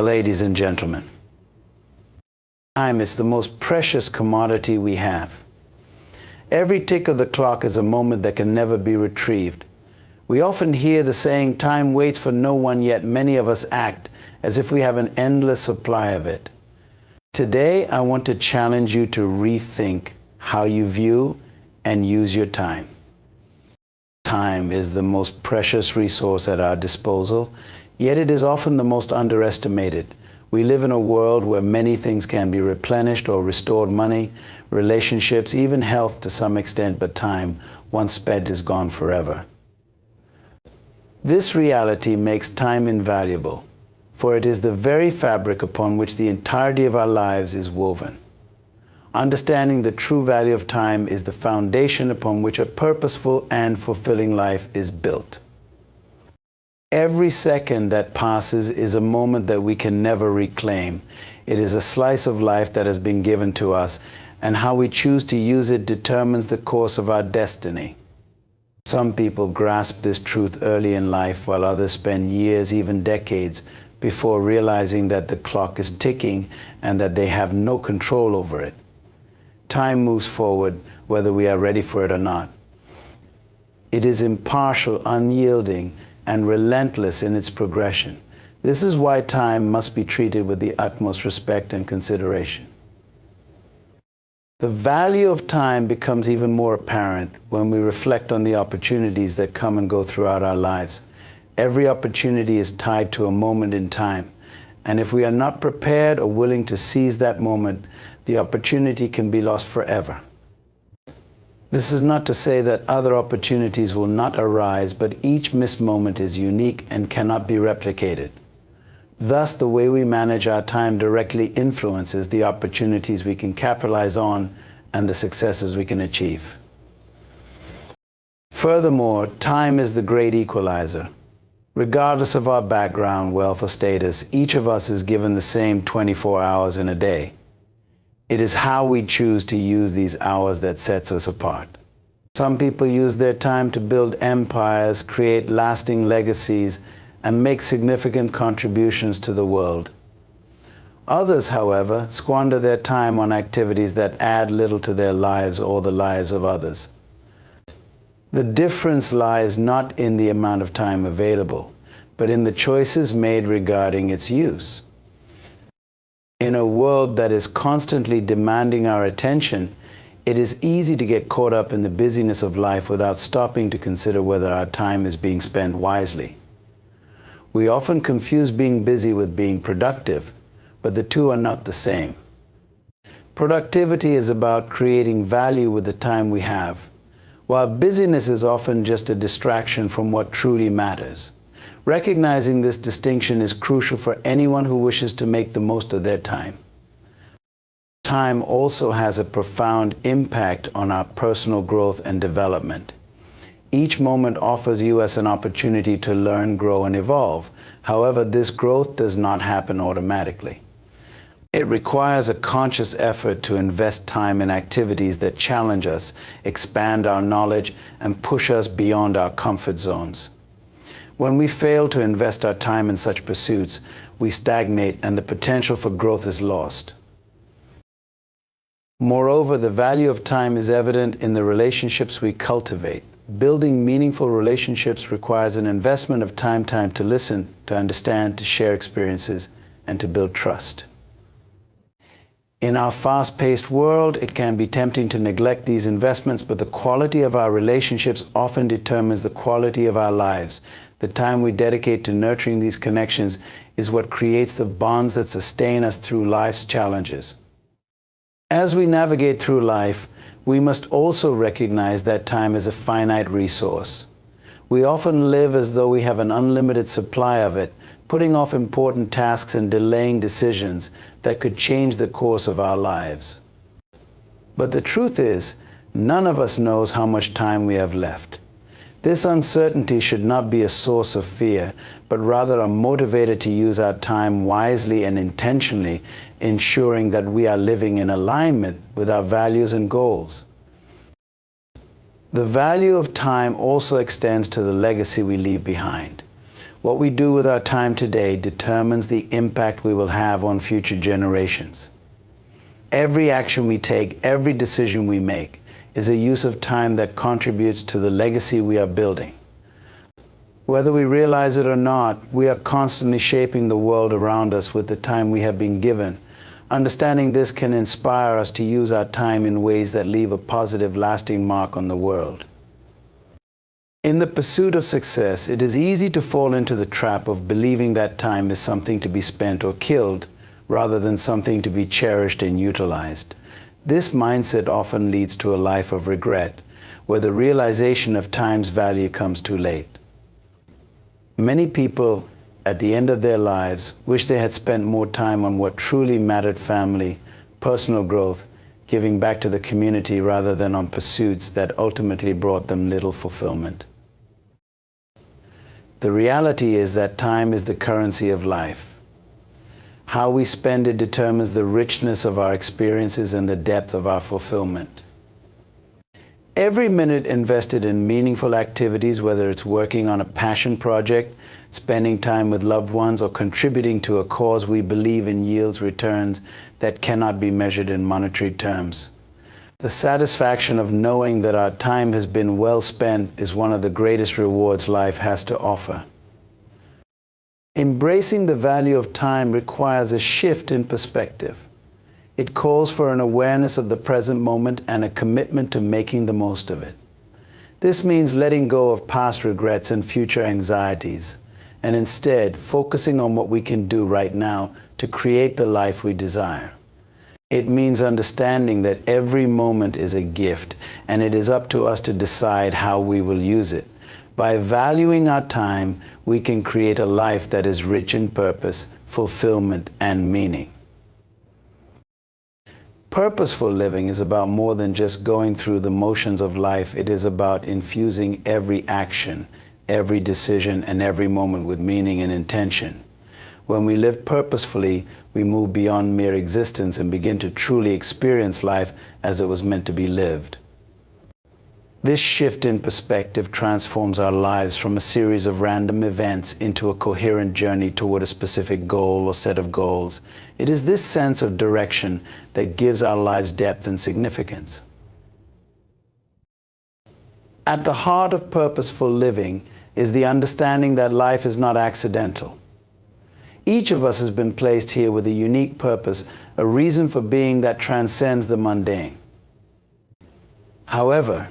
Ladies and gentlemen, time is the most precious commodity we have. Every tick of the clock is a moment that can never be retrieved. We often hear the saying, time waits for no one, yet many of us act as if we have an endless supply of it. Today, I want to challenge you to rethink how you view and use your time. Time is the most precious resource at our disposal, yet it is often the most underestimated. We live in a world where many things can be replenished or restored: money, relationships, even health to some extent, but time, once spent, is gone forever. This reality makes time invaluable, for it is the very fabric upon which the entirety of our lives is woven. Understanding the true value of time is the foundation upon which a purposeful and fulfilling life is built. Every second that passes is a moment that we can never reclaim. It is a slice of life that has been given to us, and how we choose to use it determines the course of our destiny. Some people grasp this truth early in life, while others spend years, even decades, before realizing that the clock is ticking and that they have no control over it. Time moves forward whether we are ready for it or not. It is impartial, unyielding, and relentless in its progression. This is why time must be treated with the utmost respect and consideration. The value of time becomes even more apparent when we reflect on the opportunities that come and go throughout our lives. Every opportunity is tied to a moment in time, and if we are not prepared or willing to seize that moment, the opportunity can be lost forever. This is not to say that other opportunities will not arise, but each missed moment is unique and cannot be replicated. Thus, the way we manage our time directly influences the opportunities we can capitalize on and the successes we can achieve. Furthermore, time is the great equalizer. Regardless of our background, wealth, or status, each of us is given the same 24 hours in a day. It is how we choose to use these hours that sets us apart. Some people use their time to build empires, create lasting legacies, and make significant contributions to the world. Others, however, squander their time on activities that add little to their lives or the lives of others. The difference lies not in the amount of time available, but in the choices made regarding its use. In a world that is constantly demanding our attention, it is easy to get caught up in the busyness of life without stopping to consider whether our time is being spent wisely. We often confuse being busy with being productive, but the two are not the same. Productivity is about creating value with the time we have, while busyness is often just a distraction from what truly matters. Recognizing this distinction is crucial for anyone who wishes to make the most of their time. Time also has a profound impact on our personal growth and development. Each moment offers you as an opportunity to learn, grow, and evolve. However, this growth does not happen automatically. It requires a conscious effort to invest time in activities that challenge us, expand our knowledge, and push us beyond our comfort zones. When we fail to invest our time in such pursuits, we stagnate and the potential for growth is lost. Moreover, the value of time is evident in the relationships we cultivate. Building meaningful relationships requires an investment of time to listen, to understand, to share experiences, and to build trust. In our fast-paced world, it can be tempting to neglect these investments, but the quality of our relationships often determines the quality of our lives. The time we dedicate to nurturing these connections is what creates the bonds that sustain us through life's challenges. As we navigate through life, we must also recognize that time is a finite resource. We often live as though we have an unlimited supply of it, putting off important tasks and delaying decisions that could change the course of our lives. But the truth is, none of us knows how much time we have left. This uncertainty should not be a source of fear, but rather a motivator to use our time wisely and intentionally, ensuring that we are living in alignment with our values and goals. The value of time also extends to the legacy we leave behind. What we do with our time today determines the impact we will have on future generations. Every action we take, every decision we make, is a use of time that contributes to the legacy we are building. Whether we realize it or not, we are constantly shaping the world around us with the time we have been given. Understanding this can inspire us to use our time in ways that leave a positive, lasting mark on the world. In the pursuit of success, it is easy to fall into the trap of believing that time is something to be spent or killed, rather than something to be cherished and utilized. This mindset often leads to a life of regret, where the realization of time's value comes too late. Many people, at the end of their lives, wish they had spent more time on what truly mattered: family, personal growth, giving back to the community, rather than on pursuits that ultimately brought them little fulfillment. The reality is that time is the currency of life. How we spend it determines the richness of our experiences and the depth of our fulfillment. Every minute invested in meaningful activities, whether it's working on a passion project, spending time with loved ones, or contributing to a cause we believe in, yields returns that cannot be measured in monetary terms. The satisfaction of knowing that our time has been well spent is one of the greatest rewards life has to offer. Embracing the value of time requires a shift in perspective. It calls for an awareness of the present moment and a commitment to making the most of it. This means letting go of past regrets and future anxieties, and instead focusing on what we can do right now to create the life we desire. It means understanding that every moment is a gift, and it is up to us to decide how we will use it. By valuing our time, we can create a life that is rich in purpose, fulfillment, and meaning. Purposeful living is about more than just going through the motions of life. It is about infusing every action, every decision, and every moment with meaning and intention. When we live purposefully, we move beyond mere existence and begin to truly experience life as it was meant to be lived. This shift in perspective transforms our lives from a series of random events into a coherent journey toward a specific goal or set of goals. It is this sense of direction that gives our lives depth and significance. At the heart of purposeful living is the understanding that life is not accidental. Each of us has been placed here with a unique purpose, a reason for being that transcends the mundane. However,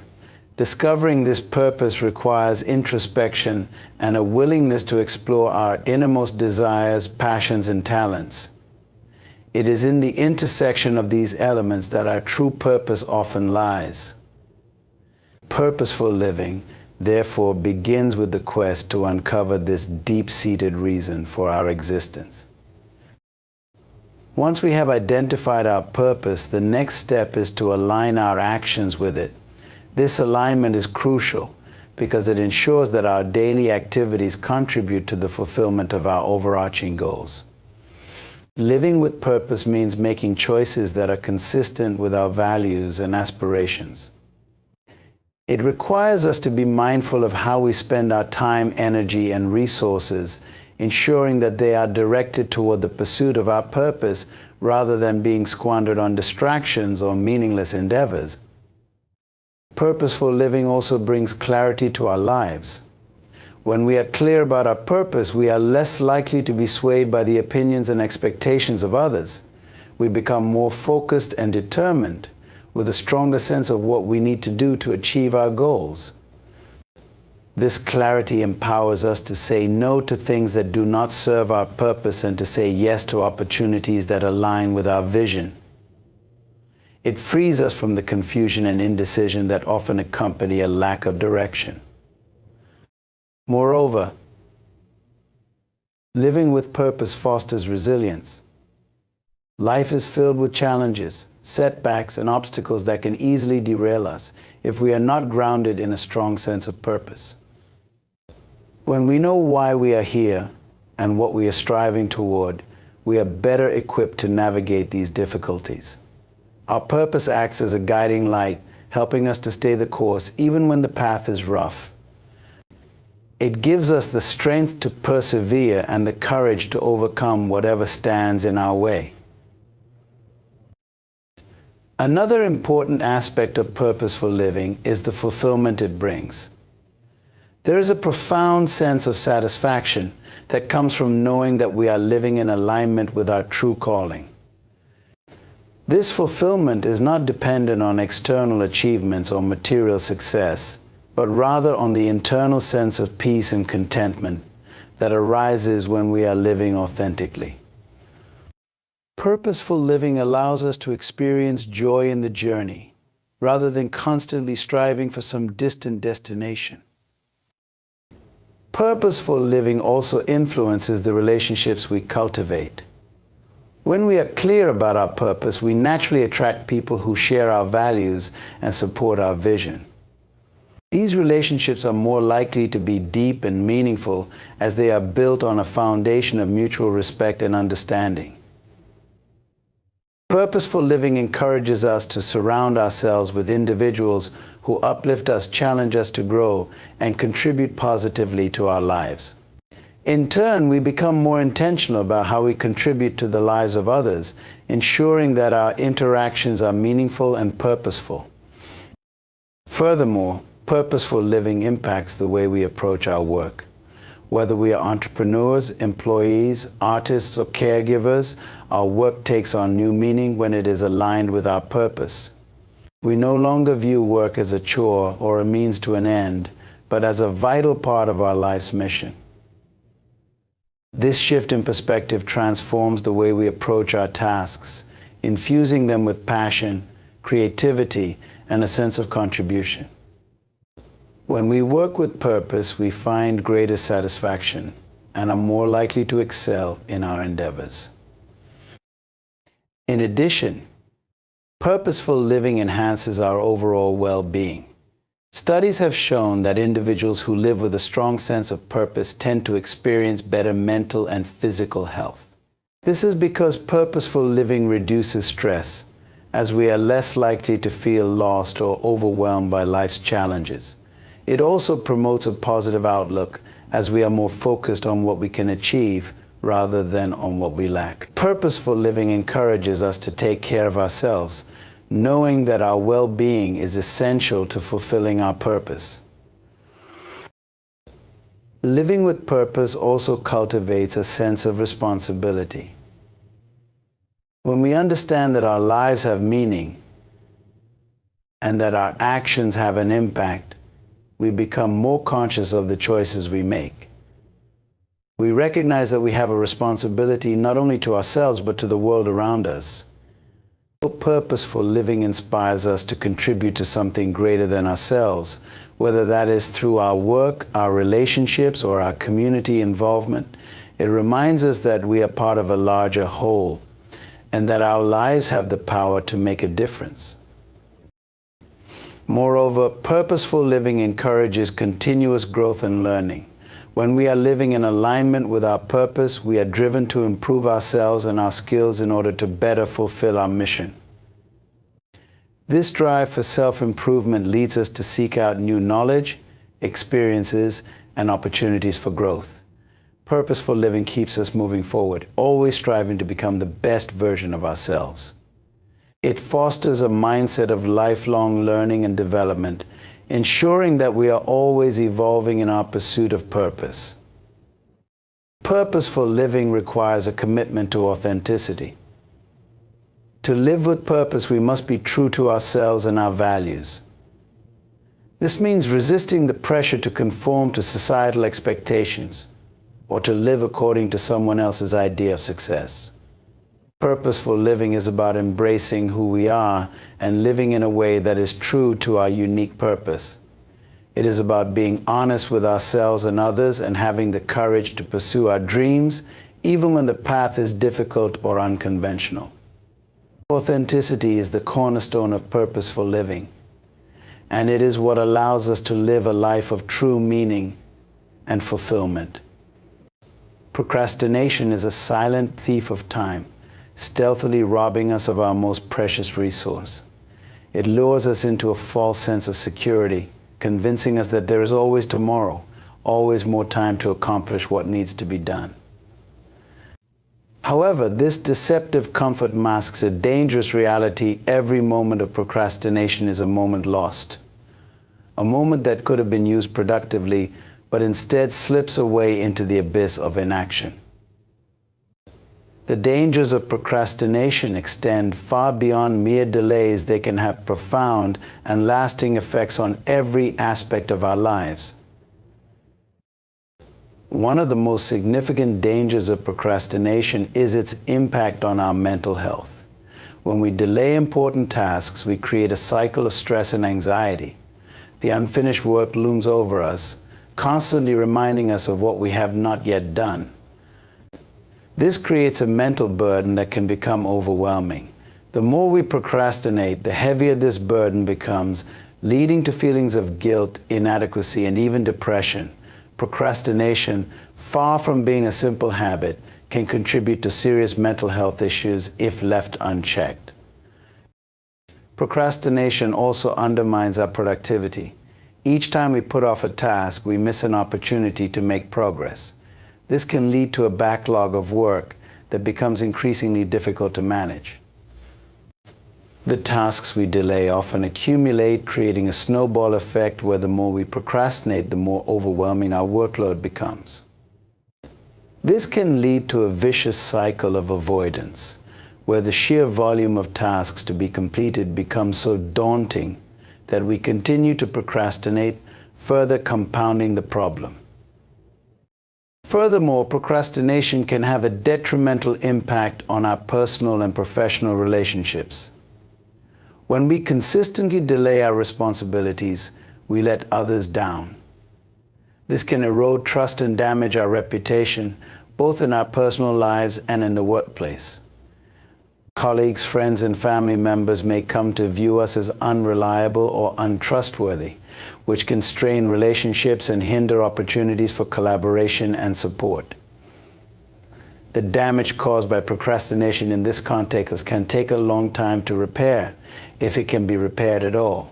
discovering this purpose requires introspection and a willingness to explore our innermost desires, passions, and talents. It is in the intersection of these elements that our true purpose often lies. Purposeful living, therefore, begins with the quest to uncover this deep-seated reason for our existence. Once we have identified our purpose, the next step is to align our actions with it. This alignment is crucial because it ensures that our daily activities contribute to the fulfillment of our overarching goals. Living with purpose means making choices that are consistent with our values and aspirations. It requires us to be mindful of how we spend our time, energy, and resources, ensuring that they are directed toward the pursuit of our purpose rather than being squandered on distractions or meaningless endeavors. Purposeful living also brings clarity to our lives. When we are clear about our purpose, we are less likely to be swayed by the opinions and expectations of others. We become more focused and determined, with a stronger sense of what we need to do to achieve our goals. This clarity empowers us to say no to things that do not serve our purpose and to say yes to opportunities that align with our vision. It frees us from the confusion and indecision that often accompany a lack of direction. Moreover, living with purpose fosters resilience. Life is filled with challenges, setbacks, and obstacles that can easily derail us if we are not grounded in a strong sense of purpose. When we know why we are here and what we are striving toward, we are better equipped to navigate these difficulties. Our purpose acts as a guiding light, helping us to stay the course even when the path is rough. It gives us the strength to persevere and the courage to overcome whatever stands in our way. Another important aspect of purposeful living is the fulfillment it brings. There is a profound sense of satisfaction that comes from knowing that we are living in alignment with our true calling. This fulfillment is not dependent on external achievements or material success, but rather on the internal sense of peace and contentment that arises when we are living authentically. Purposeful living allows us to experience joy in the journey, rather than constantly striving for some distant destination. Purposeful living also influences the relationships we cultivate. When we are clear about our purpose, we naturally attract people who share our values and support our vision. These relationships are more likely to be deep and meaningful as they are built on a foundation of mutual respect and understanding. Purposeful living encourages us to surround ourselves with individuals who uplift us, challenge us to grow, and contribute positively to our lives. In turn, we become more intentional about how we contribute to the lives of others, ensuring that our interactions are meaningful and purposeful. Furthermore, purposeful living impacts the way we approach our work. Whether we are entrepreneurs, employees, artists, or caregivers, our work takes on new meaning when it is aligned with our purpose. We no longer view work as a chore or a means to an end, but as a vital part of our life's mission. This shift in perspective transforms the way we approach our tasks, infusing them with passion, creativity, and a sense of contribution. When we work with purpose, we find greater satisfaction and are more likely to excel in our endeavors. In addition, purposeful living enhances our overall well-being. Studies have shown that individuals who live with a strong sense of purpose tend to experience better mental and physical health. This is because purposeful living reduces stress, as we are less likely to feel lost or overwhelmed by life's challenges. It also promotes a positive outlook, as we are more focused on what we can achieve rather than on what we lack. Purposeful living encourages us to take care of ourselves, knowing that our well-being is essential to fulfilling our purpose. Living with purpose also cultivates a sense of responsibility. When we understand that our lives have meaning and that our actions have an impact, we become more conscious of the choices we make. We recognize that we have a responsibility not only to ourselves but to the world around us. Purposeful living inspires us to contribute to something greater than ourselves, whether that is through our work, our relationships, or our community involvement. It reminds us that we are part of a larger whole and that our lives have the power to make a difference. Moreover, purposeful living encourages continuous growth and learning. When we are living in alignment with our purpose, we are driven to improve ourselves and our skills in order to better fulfill our mission. This drive for self-improvement leads us to seek out new knowledge, experiences, and opportunities for growth. Purposeful living keeps us moving forward, always striving to become the best version of ourselves. It fosters a mindset of lifelong learning and development, ensuring that we are always evolving in our pursuit of purpose. Purposeful living requires a commitment to authenticity. To live with purpose, we must be true to ourselves and our values. This means resisting the pressure to conform to societal expectations or to live according to someone else's idea of success. Purposeful living is about embracing who we are and living in a way that is true to our unique purpose. It is about being honest with ourselves and others and having the courage to pursue our dreams, even when the path is difficult or unconventional. Authenticity is the cornerstone of purposeful living, and it is what allows us to live a life of true meaning and fulfillment. Procrastination is a silent thief of time, stealthily robbing us of our most precious resource. It lures us into a false sense of security, convincing us that there is always tomorrow, always more time to accomplish what needs to be done. However, this deceptive comfort masks a dangerous reality. Every moment of procrastination is a moment lost. A moment that could have been used productively, but instead slips away into the abyss of inaction. The dangers of procrastination extend far beyond mere delays. They can have profound and lasting effects on every aspect of our lives. One of the most significant dangers of procrastination is its impact on our mental health. When we delay important tasks, we create a cycle of stress and anxiety. The unfinished work looms over us, constantly reminding us of what we have not yet done. This creates a mental burden that can become overwhelming. The more we procrastinate, the heavier this burden becomes, leading to feelings of guilt, inadequacy, and even depression. Procrastination, far from being a simple habit, can contribute to serious mental health issues if left unchecked. Procrastination also undermines our productivity. Each time we put off a task, we miss an opportunity to make progress. This can lead to a backlog of work that becomes increasingly difficult to manage. The tasks we delay often accumulate, creating a snowball effect where the more we procrastinate, the more overwhelming our workload becomes. This can lead to a vicious cycle of avoidance, where the sheer volume of tasks to be completed becomes so daunting that we continue to procrastinate, further compounding the problem. Furthermore, procrastination can have a detrimental impact on our personal and professional relationships. When we consistently delay our responsibilities, we let others down. This can erode trust and damage our reputation, both in our personal lives and in the workplace. Colleagues, friends, and family members may come to view us as unreliable or untrustworthy, which can strain relationships and hinder opportunities for collaboration and support. The damage caused by procrastination in this context can take a long time to repair, if it can be repaired at all.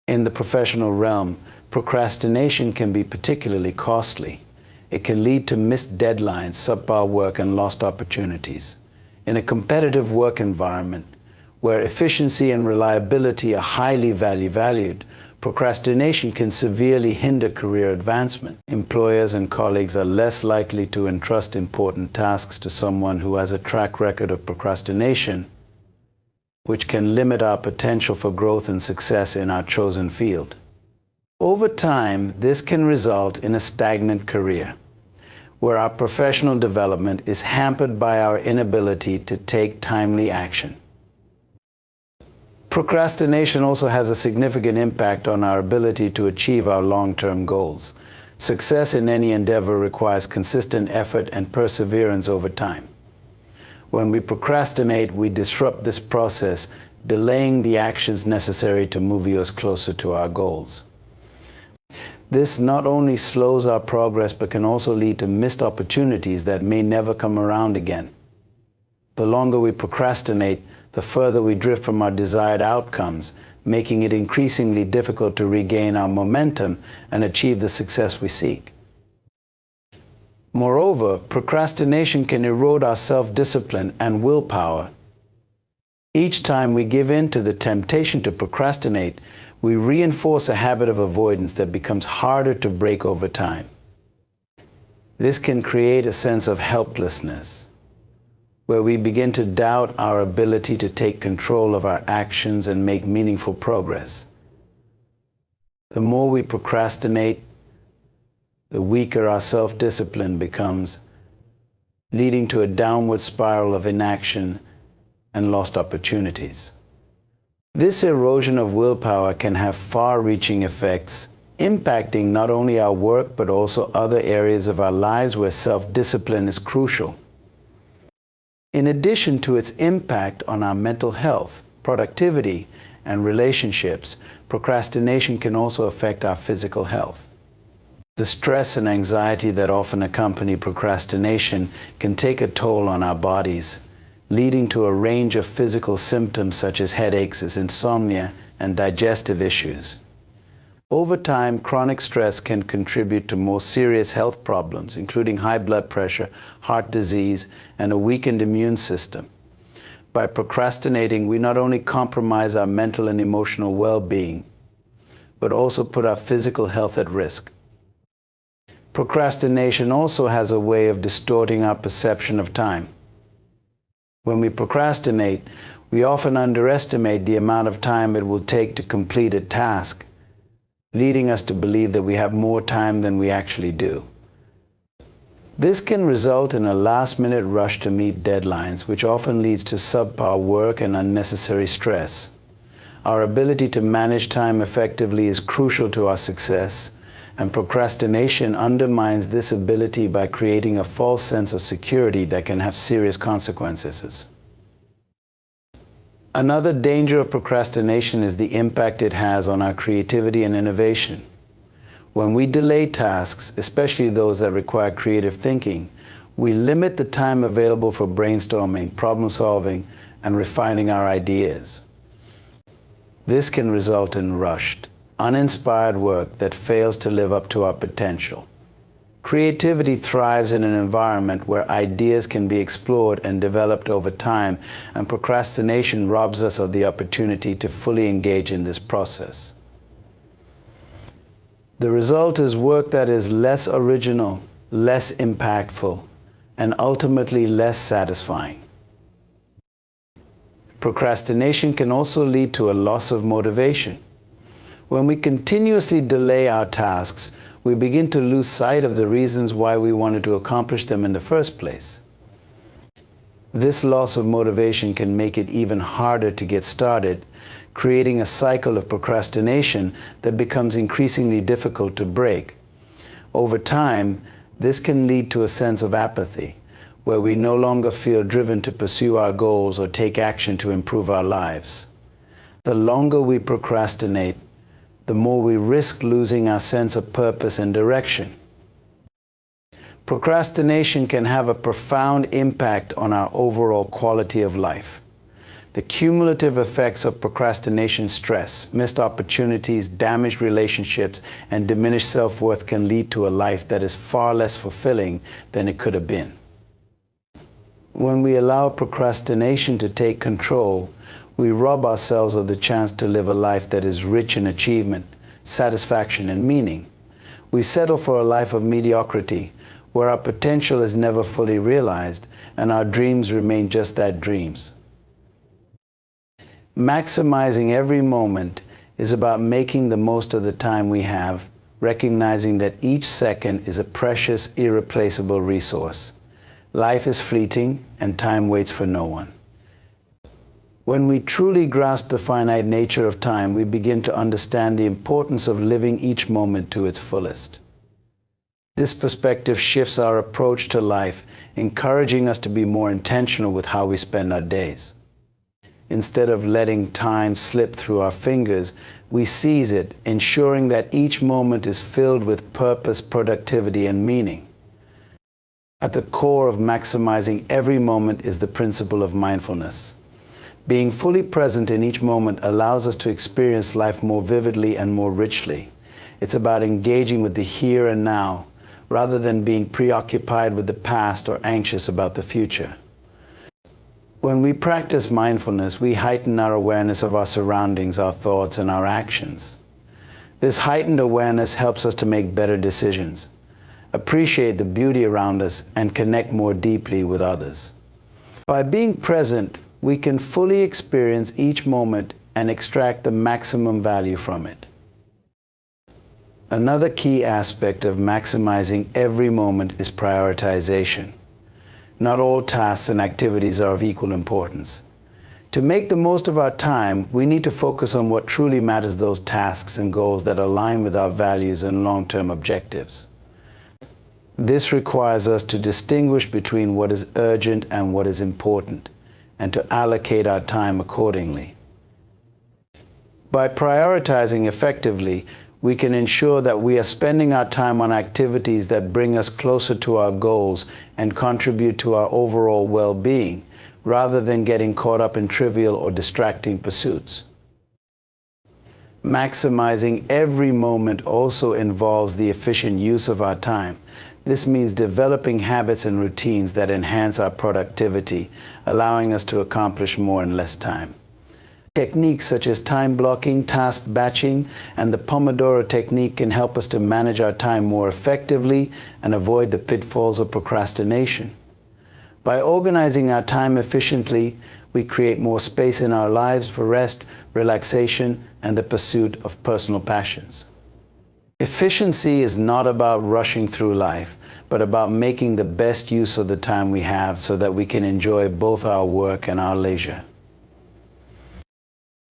In the professional realm, procrastination can be particularly costly. It can lead to missed deadlines, subpar work, and lost opportunities. In a competitive work environment, where efficiency and reliability are highly valued, procrastination can severely hinder career advancement. Employers and colleagues are less likely to entrust important tasks to someone who has a track record of procrastination, which can limit our potential for growth and success in our chosen field. Over time, this can result in a stagnant career, where our professional development is hampered by our inability to take timely action. Procrastination also has a significant impact on our ability to achieve our long-term goals. Success in any endeavor requires consistent effort and perseverance over time. When we procrastinate, we disrupt this process, delaying the actions necessary to move us closer to our goals. This not only slows our progress, but can also lead to missed opportunities that may never come around again. The longer we procrastinate, the further we drift from our desired outcomes, making it increasingly difficult to regain our momentum and achieve the success we seek. Moreover, procrastination can erode our self-discipline and willpower. Each time we give in to the temptation to procrastinate, we reinforce a habit of avoidance that becomes harder to break over time. This can create a sense of helplessness, where we begin to doubt our ability to take control of our actions and make meaningful progress. The more we procrastinate, the weaker our self-discipline becomes, leading to a downward spiral of inaction and lost opportunities. This erosion of willpower can have far-reaching effects, impacting not only our work but also other areas of our lives where self-discipline is crucial. In addition to its impact on our mental health, productivity, and relationships, procrastination can also affect our physical health. The stress and anxiety that often accompany procrastination can take a toll on our bodies, leading to a range of physical symptoms such as headaches, insomnia, and digestive issues. Over time, chronic stress can contribute to more serious health problems, including high blood pressure, heart disease, and a weakened immune system. By procrastinating, we not only compromise our mental and emotional well-being, but also put our physical health at risk. Procrastination also has a way of distorting our perception of time. When we procrastinate, we often underestimate the amount of time it will take to complete a task, leading us to believe that we have more time than we actually do. This can result in a last-minute rush to meet deadlines, which often leads to subpar work and unnecessary stress. Our ability to manage time effectively is crucial to our success, and procrastination undermines this ability by creating a false sense of security that can have serious consequences. Another danger of procrastination is the impact it has on our creativity and innovation. When we delay tasks, especially those that require creative thinking, we limit the time available for brainstorming, problem solving, and refining our ideas. This can result in rushed, uninspired work that fails to live up to our potential. Creativity thrives in an environment where ideas can be explored and developed over time, and procrastination robs us of the opportunity to fully engage in this process. The result is work that is less original, less impactful, and ultimately less satisfying. Procrastination can also lead to a loss of motivation. When we continuously delay our tasks, we begin to lose sight of the reasons why we wanted to accomplish them in the first place. This loss of motivation can make it even harder to get started, creating a cycle of procrastination that becomes increasingly difficult to break. Over time, this can lead to a sense of apathy, where we no longer feel driven to pursue our goals or take action to improve our lives. The longer we procrastinate, the more we risk losing our sense of purpose and direction. Procrastination can have a profound impact on our overall quality of life. The cumulative effects of procrastination stress, missed opportunities, damaged relationships, and diminished self-worth can lead to a life that is far less fulfilling than it could have been. When we allow procrastination to take control, we rob ourselves of the chance to live a life that is rich in achievement, satisfaction, and meaning. We settle for a life of mediocrity, where our potential is never fully realized and our dreams remain just that, dreams. Maximizing every moment is about making the most of the time we have, recognizing that each second is a precious, irreplaceable resource. Life is fleeting and time waits for no one. When we truly grasp the finite nature of time, we begin to understand the importance of living each moment to its fullest. This perspective shifts our approach to life, encouraging us to be more intentional with how we spend our days. Instead of letting time slip through our fingers, we seize it, ensuring that each moment is filled with purpose, productivity, and meaning. At the core of maximizing every moment is the principle of mindfulness. Being fully present in each moment allows us to experience life more vividly and more richly. It's about engaging with the here and now, rather than being preoccupied with the past or anxious about the future. When we practice mindfulness, we heighten our awareness of our surroundings, our thoughts, and our actions. This heightened awareness helps us to make better decisions, appreciate the beauty around us, and connect more deeply with others. By being present, we can fully experience each moment and extract the maximum value from it. Another key aspect of maximizing every moment is prioritization. Not all tasks and activities are of equal importance. To make the most of our time, we need to focus on what truly matters, those tasks and goals that align with our values and long-term objectives. This requires us to distinguish between what is urgent and what is important, and to allocate our time accordingly. By prioritizing effectively, we can ensure that we are spending our time on activities that bring us closer to our goals and contribute to our overall well-being, rather than getting caught up in trivial or distracting pursuits. Maximizing every moment also involves the efficient use of our time. This means developing habits and routines that enhance our productivity, allowing us to accomplish more in less time. Techniques such as time blocking, task batching, and the Pomodoro technique can help us to manage our time more effectively and avoid the pitfalls of procrastination. By organizing our time efficiently, we create more space in our lives for rest, relaxation, and the pursuit of personal passions. Efficiency is not about rushing through life, but about making the best use of the time we have so that we can enjoy both our work and our leisure.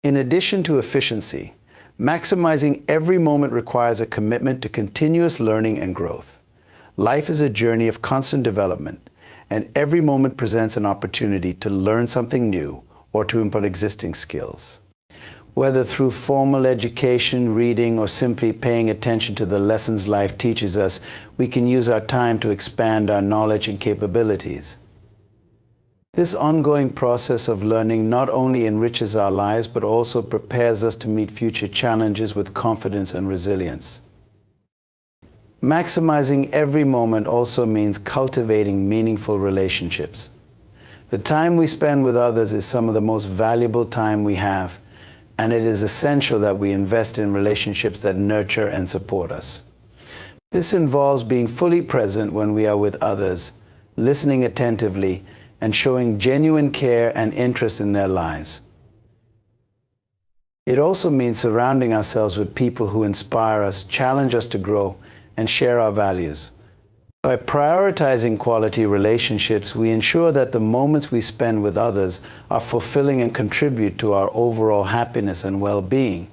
In addition to efficiency, maximizing every moment requires a commitment to continuous learning and growth. Life is a journey of constant development, and every moment presents an opportunity to learn something new or to improve existing skills. Whether through formal education, reading, or simply paying attention to the lessons life teaches us, we can use our time to expand our knowledge and capabilities. This ongoing process of learning not only enriches our lives, but also prepares us to meet future challenges with confidence and resilience. Maximizing every moment also means cultivating meaningful relationships. The time we spend with others is some of the most valuable time we have, and it is essential that we invest in relationships that nurture and support us. This involves being fully present when we are with others, listening attentively, and showing genuine care and interest in their lives. It also means surrounding ourselves with people who inspire us, challenge us to grow, and share our values. By prioritizing quality relationships, we ensure that the moments we spend with others are fulfilling and contribute to our overall happiness and well-being.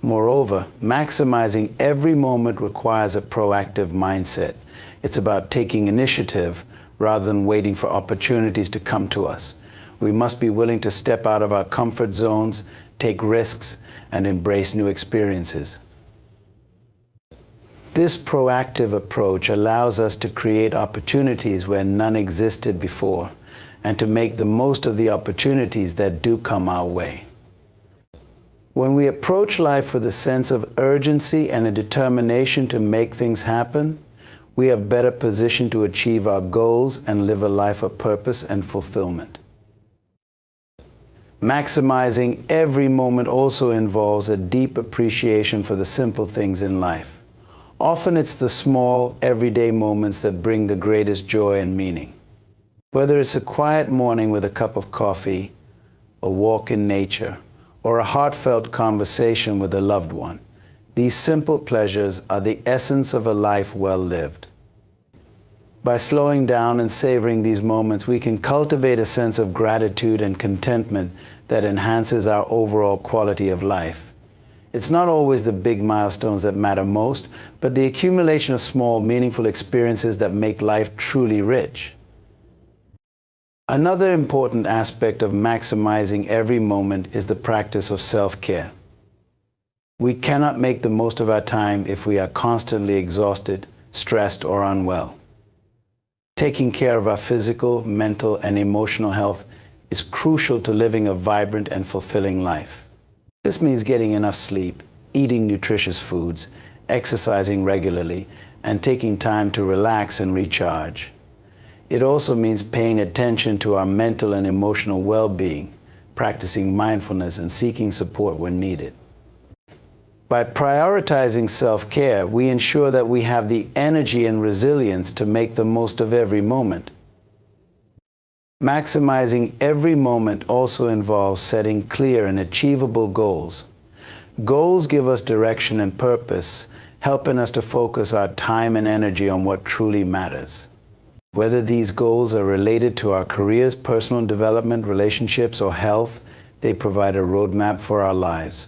Moreover, maximizing every moment requires a proactive mindset. It's about taking initiative rather than waiting for opportunities to come to us. We must be willing to step out of our comfort zones, take risks, and embrace new experiences. This proactive approach allows us to create opportunities where none existed before, and to make the most of the opportunities that do come our way. When we approach life with a sense of urgency and a determination to make things happen, we are better positioned to achieve our goals and live a life of purpose and fulfillment. Maximizing every moment also involves a deep appreciation for the simple things in life. Often it's the small, everyday moments that bring the greatest joy and meaning. Whether it's a quiet morning with a cup of coffee, a walk in nature, or a heartfelt conversation with a loved one, these simple pleasures are the essence of a life well lived. By slowing down and savoring these moments, we can cultivate a sense of gratitude and contentment that enhances our overall quality of life. It's not always the big milestones that matter most, but the accumulation of small, meaningful experiences that make life truly rich. Another important aspect of maximizing every moment is the practice of self-care. We cannot make the most of our time if we are constantly exhausted, stressed, or unwell. Taking care of our physical, mental, and emotional health is crucial to living a vibrant and fulfilling life. This means getting enough sleep, eating nutritious foods, exercising regularly, and taking time to relax and recharge. It also means paying attention to our mental and emotional well-being, practicing mindfulness, and seeking support when needed. By prioritizing self-care, we ensure that we have the energy and resilience to make the most of every moment. Maximizing every moment also involves setting clear and achievable goals. Goals give us direction and purpose, helping us to focus our time and energy on what truly matters. Whether these goals are related to our careers, personal development, relationships, or health, they provide a roadmap for our lives.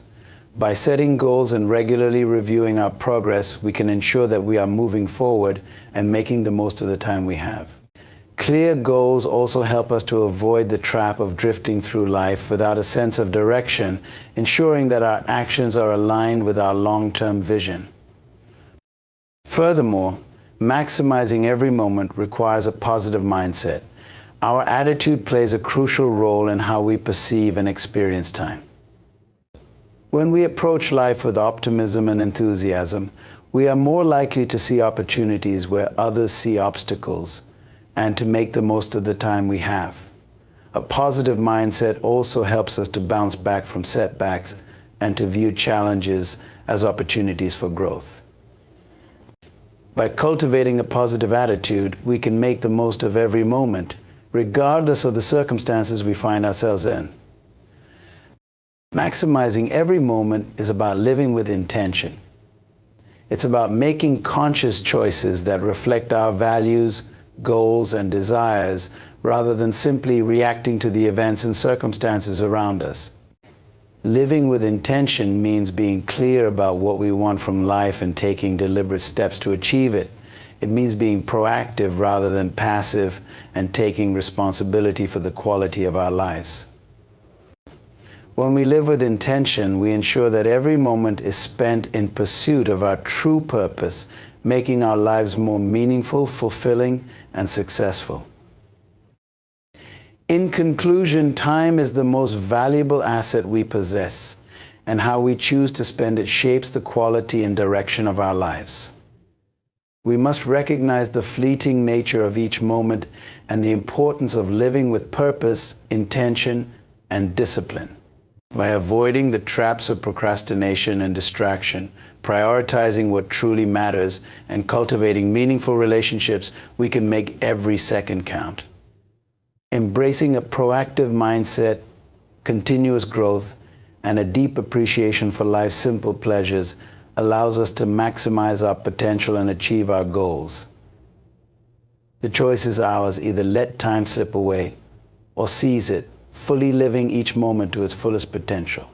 By setting goals and regularly reviewing our progress, we can ensure that we are moving forward and making the most of the time we have. Clear goals also help us to avoid the trap of drifting through life without a sense of direction, ensuring that our actions are aligned with our long-term vision. Furthermore, maximizing every moment requires a positive mindset. Our attitude plays a crucial role in how we perceive and experience time. When we approach life with optimism and enthusiasm, we are more likely to see opportunities where others see obstacles and to make the most of the time we have. A positive mindset also helps us to bounce back from setbacks and to view challenges as opportunities for growth. By cultivating a positive attitude, we can make the most of every moment, regardless of the circumstances we find ourselves in. Maximizing every moment is about living with intention. It's about making conscious choices that reflect our values, goals, and desires, rather than simply reacting to the events and circumstances around us. Living with intention means being clear about what we want from life and taking deliberate steps to achieve it. It means being proactive rather than passive and taking responsibility for the quality of our lives. When we live with intention, we ensure that every moment is spent in pursuit of our true purpose, making our lives more meaningful, fulfilling, and successful. In conclusion, time is the most valuable asset we possess, and how we choose to spend it shapes the quality and direction of our lives. We must recognize the fleeting nature of each moment and the importance of living with purpose, intention, and discipline. By avoiding the traps of procrastination and distraction, prioritizing what truly matters, and cultivating meaningful relationships, we can make every second count. Embracing a proactive mindset, continuous growth, and a deep appreciation for life's simple pleasures allows us to maximize our potential and achieve our goals. The choice is ours: either let time slip away or seize it, fully living each moment to its fullest potential.